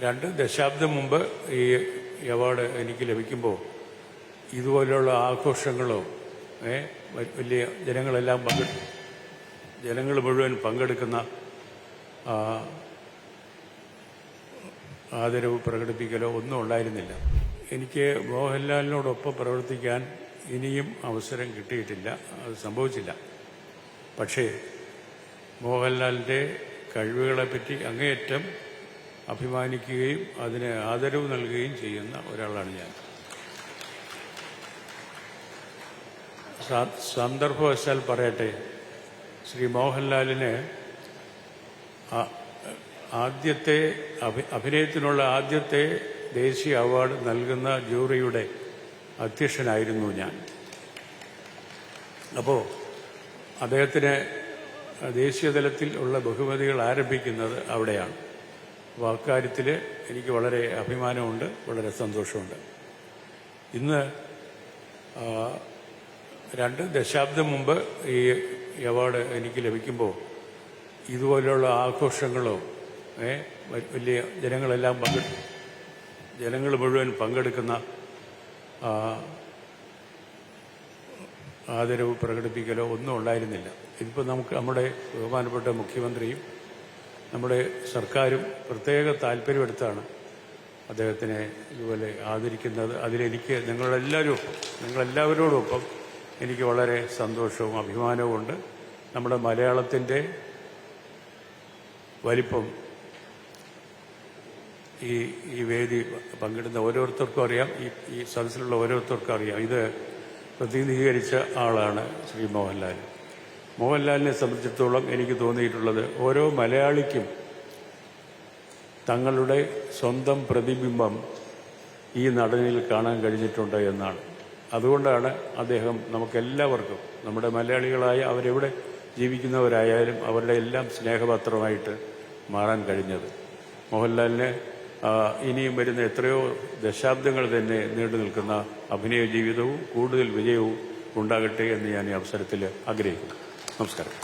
2 ദശാബ്ദം മുമ്പ് ഈ അവാർഡ് എനിക്ക് ലഭിക്കുമ്പോൾ ഇതുപോലെയുള്ള ആഘോഷങ്ങളോ വലിയ ജനങ്ങൾ മുഴുവൻ പങ്കെടുക്കുന്ന ആദരവ് പ്രകടിപ്പിക്കലോ ഒന്നും ഉണ്ടായിരുന്നില്ല. എനിക്ക് മോഹൻലാലിനോടൊപ്പം പ്രവർത്തിക്കാൻ ഇനിയും അവസരം കിട്ടിയിട്ടില്ല, അത് സംഭവിച്ചില്ല. പക്ഷേ മോഹൻലാലിൻ്റെ കഴിവുകളെപ്പറ്റി അങ്ങേയറ്റം അഭിമാനിക്കുകയും അതിന് ആദരവ് നൽകുകയും ചെയ്യുന്ന ഒരാളാണ് ഞാൻ. സന്ദർഭവശാൽ പറയട്ടെ, ശ്രീ മോഹൻലാലിന് അഭിനയത്തിനുള്ള ആദ്യത്തെ ദേശീയ അവാർഡ് നൽകുന്ന ജൂറിയുടെ അധ്യക്ഷനായിരുന്നു ഞാൻ. അപ്പോൾ അദ്ദേഹത്തിന് ദേശീയ തലത്തിൽ ഉള്ള ബഹുമതികൾ ആരംഭിക്കുന്നത് അവിടെയാണ്. അപ്പോൾ അക്കാര്യത്തിൽ എനിക്ക് വളരെ അഭിമാനമുണ്ട്, വളരെ സന്തോഷമുണ്ട്. ഇന്ന് 2 ദശാബ്ദം മുമ്പ് ഈ അവാർഡ് എനിക്ക് ലഭിക്കുമ്പോൾ ഇതുപോലെയുള്ള ആഘോഷങ്ങളോ വലിയ ജനങ്ങൾ മുഴുവൻ പങ്കെടുക്കുന്ന ആദരവ് പ്രകടിപ്പിക്കലോ ഒന്നും ഉണ്ടായിരുന്നില്ല. ഇതിപ്പോൾ നമ്മുടെ ബഹുമാനപ്പെട്ട മുഖ്യമന്ത്രിയും നമ്മുടെ സർക്കാരും പ്രത്യേക താല്പര്യമെടുത്താണ് അദ്ദേഹത്തിനെ ഇതുപോലെ ആദരിക്കുന്നത്. അതിലെനിക്ക് നിങ്ങളെല്ലാവരോടൊപ്പം എനിക്ക് വളരെ സന്തോഷവും അഭിമാനവും ഉണ്ട്. നമ്മുടെ മലയാളത്തിൻ്റെ വലിപ്പം ഈ വേദി പങ്കിടുന്ന ഓരോരുത്തർക്കും അറിയാം, ഈ സദസ്സിലുള്ള ഓരോരുത്തർക്കും അറിയാം. ഇത് പ്രതിനിധീകരിച്ച ആളാണ് ശ്രീ മോഹൻലാൽ. മോഹൻലാലിനെ സംബന്ധിച്ചിടത്തോളം എനിക്ക് തോന്നിയിട്ടുള്ളത് ഓരോ മലയാളിക്കും തങ്ങളുടെ സ്വന്തം പ്രതിബിംബം ഈ നടനിൽ കാണാൻ കഴിഞ്ഞിട്ടുണ്ട് എന്നാണ്. അതുകൊണ്ടാണ് അദ്ദേഹം നമുക്കെല്ലാവർക്കും, നമ്മുടെ മലയാളികളായ അവരെവിടെ ജീവിക്കുന്നവരായാലും അവരുടെ എല്ലാം സ്നേഹപാത്രമായിട്ട് മാറാൻ കഴിഞ്ഞത്. മോഹൻലാലിന് ഇനിയും വരുന്ന എത്രയോ ദശാബ്ദങ്ങൾ തന്നെ നീണ്ടു നിൽക്കുന്ന അഭിനയ ജീവിതവും കൂടുതൽ വിജയവും ഉണ്ടാകട്ടെ എന്ന് ഞാൻ ഈ അവസരത്തിൽ ആഗ്രഹിക്കുന്നു. നമസ്കാരം.